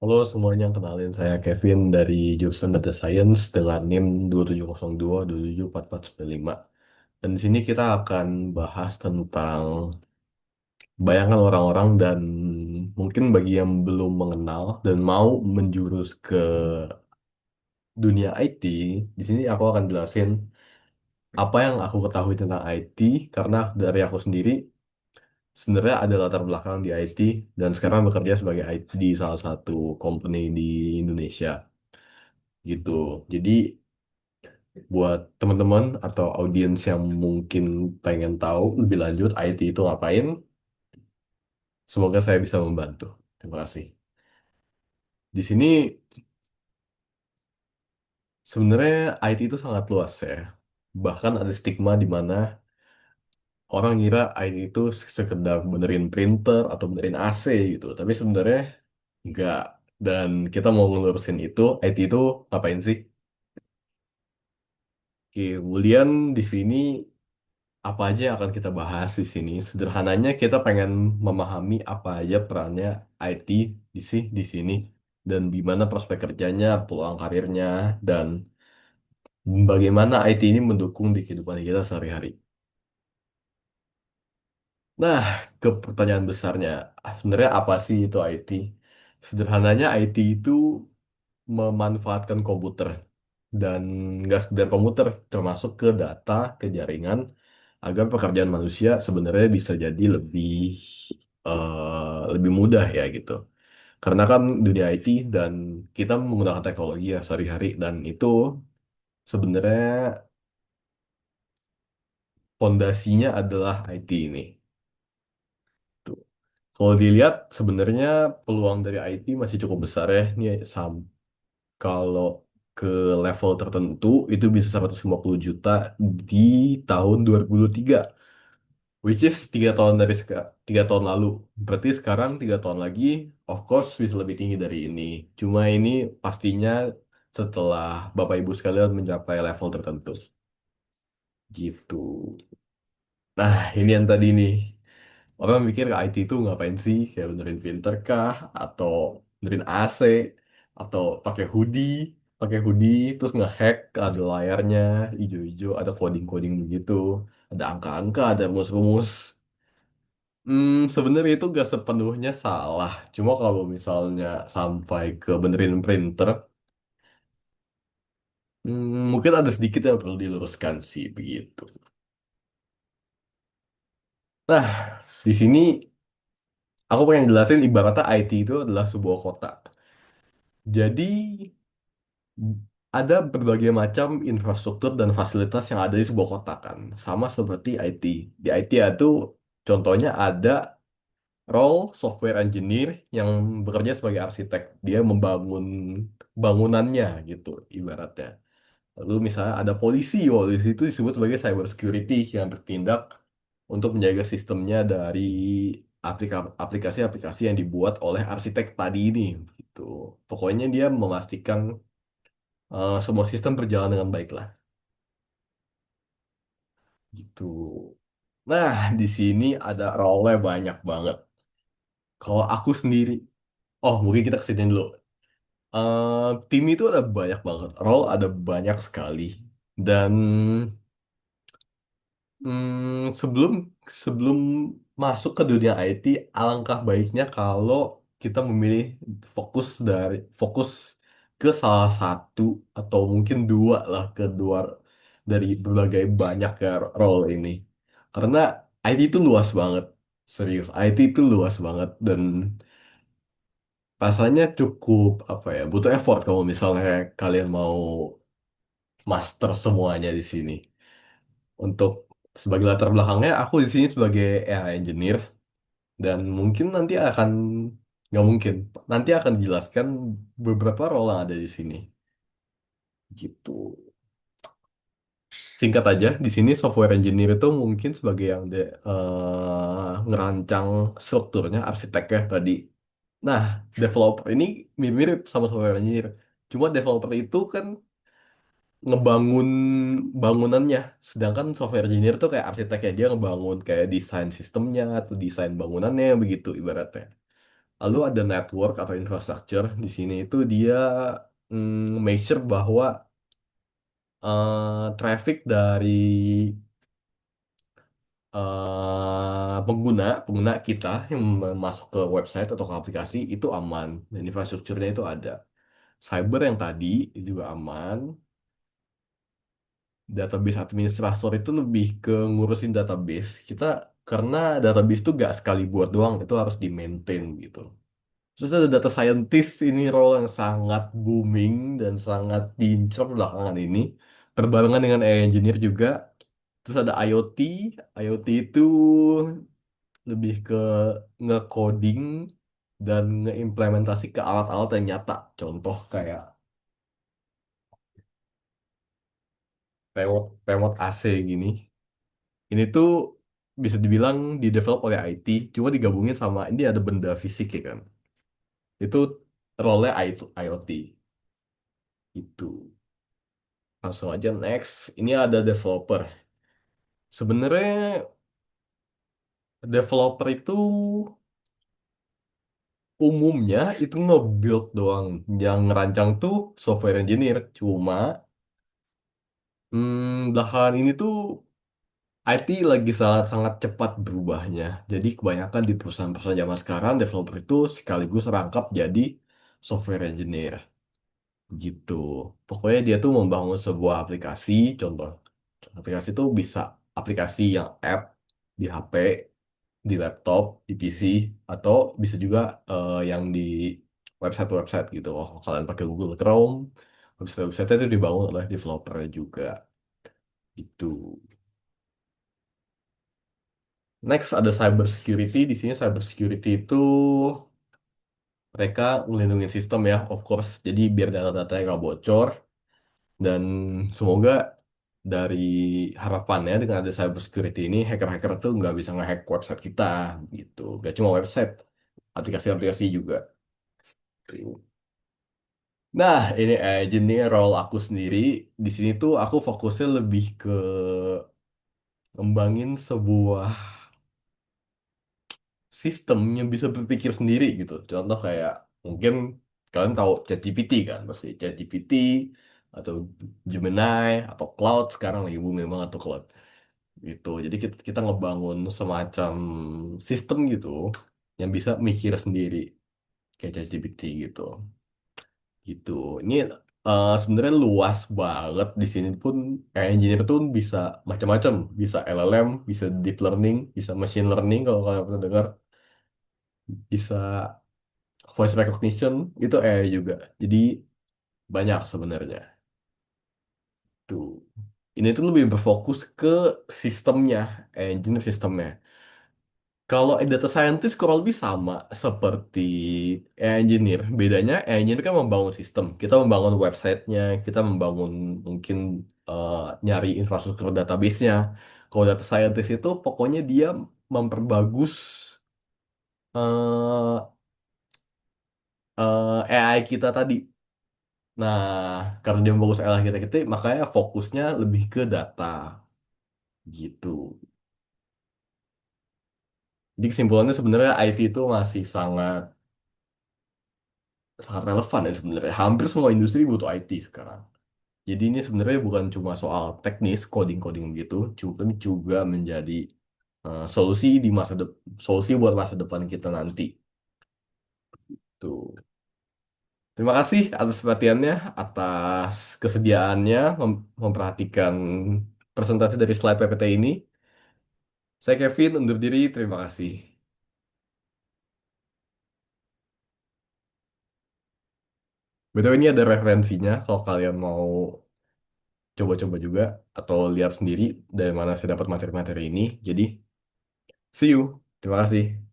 Halo semuanya, kenalin saya Kevin dari jurusan Data Science dengan NIM 2702 274495. Dan di sini kita akan bahas tentang bayangan orang-orang dan mungkin bagi yang belum mengenal dan mau menjurus ke dunia IT, di sini aku akan jelasin apa yang aku ketahui tentang IT karena dari aku sendiri sebenarnya ada latar belakang di IT dan sekarang bekerja sebagai IT di salah satu company di Indonesia gitu. Jadi buat teman-teman atau audiens yang mungkin pengen tahu lebih lanjut IT itu ngapain, semoga saya bisa membantu. Terima kasih. Di sini sebenarnya IT itu sangat luas ya. Bahkan ada stigma di mana orang ngira IT itu sekedar benerin printer atau benerin AC gitu. Tapi sebenarnya enggak. Dan kita mau ngelurusin itu, IT itu ngapain sih? Kemudian di sini apa aja yang akan kita bahas di sini? Sederhananya kita pengen memahami apa aja perannya IT di sini dan gimana prospek kerjanya, peluang karirnya, dan bagaimana IT ini mendukung di kehidupan kita sehari-hari. Nah, ke pertanyaan besarnya, sebenarnya apa sih itu IT? Sederhananya IT itu memanfaatkan komputer dan nggak sekedar komputer, termasuk ke data, ke jaringan, agar pekerjaan manusia sebenarnya bisa jadi lebih mudah ya gitu. Karena kan dunia IT dan kita menggunakan teknologi ya sehari-hari dan itu sebenarnya fondasinya adalah IT ini. Tuh. Kalau dilihat sebenarnya peluang dari IT masih cukup besar ya. Nih kalau ke level tertentu itu bisa 150 juta di tahun 2023. Which is 3 tahun 3 tahun lalu. Berarti sekarang 3 tahun lagi, of course bisa lebih tinggi dari ini. Cuma ini pastinya setelah Bapak Ibu sekalian mencapai level tertentu. Gitu. Nah, ini yang tadi nih. Orang mikir IT itu ngapain sih? Kayak benerin printer kah? Atau benerin AC? Atau pakai hoodie, terus ngehack, ada layarnya, hijau-hijau, ada coding-coding begitu. Ada angka-angka, ada rumus-rumus. Sebenarnya itu gak sepenuhnya salah. Cuma kalau misalnya sampai ke benerin printer, mungkin ada sedikit yang perlu diluruskan sih begitu. Nah, di sini aku pengen jelasin ibaratnya IT itu adalah sebuah kota. Jadi ada berbagai macam infrastruktur dan fasilitas yang ada di sebuah kota kan. Sama seperti IT. Di IT itu contohnya ada role software engineer yang bekerja sebagai arsitek. Dia membangun bangunannya gitu ibaratnya. Lalu misalnya ada polisi itu disebut sebagai cyber security yang bertindak untuk menjaga sistemnya dari aplikasi-aplikasi yang dibuat oleh arsitek tadi ini gitu. Pokoknya dia memastikan semua sistem berjalan dengan baik lah gitu. Nah, di sini ada role banyak banget. Kalau aku sendiri, oh mungkin kita kesini dulu. Tim itu ada banyak banget, role ada banyak sekali. Dan sebelum sebelum masuk ke dunia IT, alangkah baiknya kalau kita memilih fokus ke salah satu atau mungkin dua lah kedua dari berbagai banyak ya role ini. Karena IT itu luas banget, serius. IT itu luas banget dan rasanya cukup apa ya, butuh effort kalau misalnya kalian mau master semuanya di sini. Untuk sebagai latar belakangnya, aku di sini sebagai AI engineer dan mungkin nggak mungkin, nanti akan dijelaskan beberapa role yang ada di sini. Gitu. Singkat aja, di sini software engineer itu mungkin sebagai yang ngerancang strukturnya, arsiteknya tadi. Nah, developer ini mirip sama software engineer. Cuma developer itu kan ngebangun bangunannya. Sedangkan software engineer tuh kayak arsitek ya, dia ngebangun kayak desain sistemnya atau desain bangunannya begitu ibaratnya. Lalu ada network atau infrastructure. Di sini itu dia make sure bahwa traffic dari pengguna pengguna kita yang masuk ke website atau ke aplikasi itu aman dan infrastrukturnya itu ada. Cyber yang tadi itu juga aman. Database administrator itu lebih ke ngurusin database. Kita karena database itu gak sekali buat doang, itu harus di maintain gitu. Terus ada data scientist, ini role yang sangat booming dan sangat diincar belakangan ini. Berbarengan dengan AI engineer juga. Terus ada IoT. IoT itu lebih ke nge-coding dan ngeimplementasi ke alat-alat yang nyata. Contoh kayak remote AC gini. Ini tuh bisa dibilang di-develop oleh IT, cuma digabungin sama ini ada benda fisik ya kan. Itu role-nya IoT. Itu. Langsung aja next. Ini ada developer. Sebenarnya developer itu umumnya itu nge-build doang. Yang ngerancang tuh software engineer. Cuma belakangan ini tuh IT lagi sangat-sangat cepat berubahnya. Jadi kebanyakan di perusahaan-perusahaan zaman sekarang developer itu sekaligus rangkap jadi software engineer gitu. Pokoknya dia tuh membangun sebuah aplikasi, contoh aplikasi itu bisa aplikasi yang app di HP, di laptop, di PC, atau bisa juga yang di website-website gitu. Oh, kalian pakai Google Chrome, website-website itu dibangun oleh developer juga gitu. Next ada cyber security. Di sini cyber security itu mereka melindungi sistem ya, of course. Jadi biar data-datanya nggak bocor dan semoga dari harapannya dengan ada cyber security ini hacker-hacker tuh nggak bisa ngehack website kita gitu. Gak cuma website, aplikasi-aplikasi juga. Nah, ini jenis role aku sendiri. Di sini tuh aku fokusnya lebih ke ngembangin sebuah sistem yang bisa berpikir sendiri gitu. Contoh kayak mungkin kalian tahu ChatGPT kan, pasti ChatGPT atau Gemini atau Cloud sekarang lagi booming banget tuh Cloud gitu. Jadi kita ngebangun semacam sistem gitu yang bisa mikir sendiri kayak ChatGPT gitu. Gitu. Ini sebenarnya luas banget di sini pun kayak engineer tuh bisa macam-macam, bisa LLM, bisa deep learning, bisa machine learning kalau kalian pernah dengar, bisa voice recognition itu juga. Jadi banyak sebenarnya. Tuh. Ini tuh lebih berfokus ke sistemnya, engine sistemnya. Kalau data scientist kurang lebih sama seperti engineer. Bedanya engineer kan membangun sistem. Kita membangun websitenya, kita membangun mungkin eh, nyari infrastruktur database-nya. Kalau data scientist itu pokoknya dia memperbagus eh, AI kita tadi. Nah, karena dia membagus AI kita, makanya fokusnya lebih ke data gitu. Jadi kesimpulannya sebenarnya IT itu masih sangat sangat relevan ya sebenarnya. Hampir semua industri butuh IT sekarang. Jadi ini sebenarnya bukan cuma soal teknis, coding-coding gitu, cuma juga menjadi solusi di solusi buat masa depan kita nanti. Tuh. Terima kasih atas perhatiannya, atas kesediaannya memperhatikan presentasi dari slide PPT ini. Saya Kevin, undur diri. Terima kasih. Betul ini ada referensinya kalau kalian mau coba-coba juga atau lihat sendiri dari mana saya dapat materi-materi ini. Jadi, see you. Terima kasih.